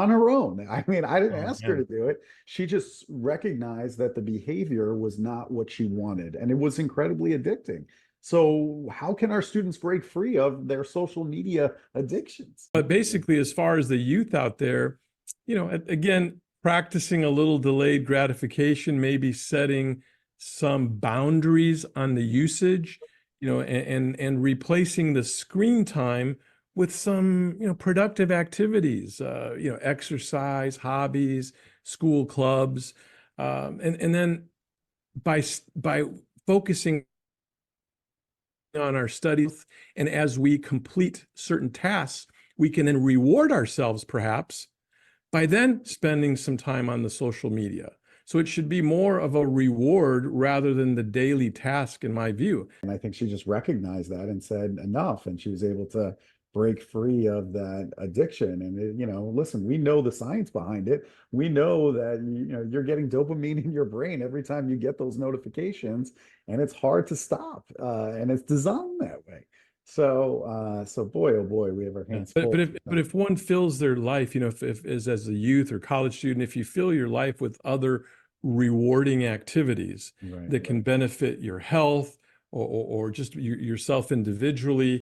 on her own. I mean, I didn't Oh ask her man. to do it. She just recognized that the behavior was not what she wanted, and it was incredibly addicting. So, how can our students break free of their social media addictions? But basically, as far as the youth out there, again, practicing a little delayed gratification, maybe setting some boundaries on the usage, and replacing the screen time with some, productive activities, exercise, hobbies, school clubs, and then by focusing on our studies, and as we complete certain tasks, we can then reward ourselves perhaps by then spending some time on the social media. So it should be more of a reward rather than the daily task, in my view. And I think she just recognized that and said enough, and she was able to break free of that addiction. And listen, we know the science behind it. We know that you're getting dopamine in your brain every time you get those notifications, and it's hard to stop. And it's designed that way. So boy, oh boy, we have our Yeah. hands But full. if one fills their life, if as a youth or college student, if you fill your life with other rewarding activities Right. that can benefit your health or just yourself individually,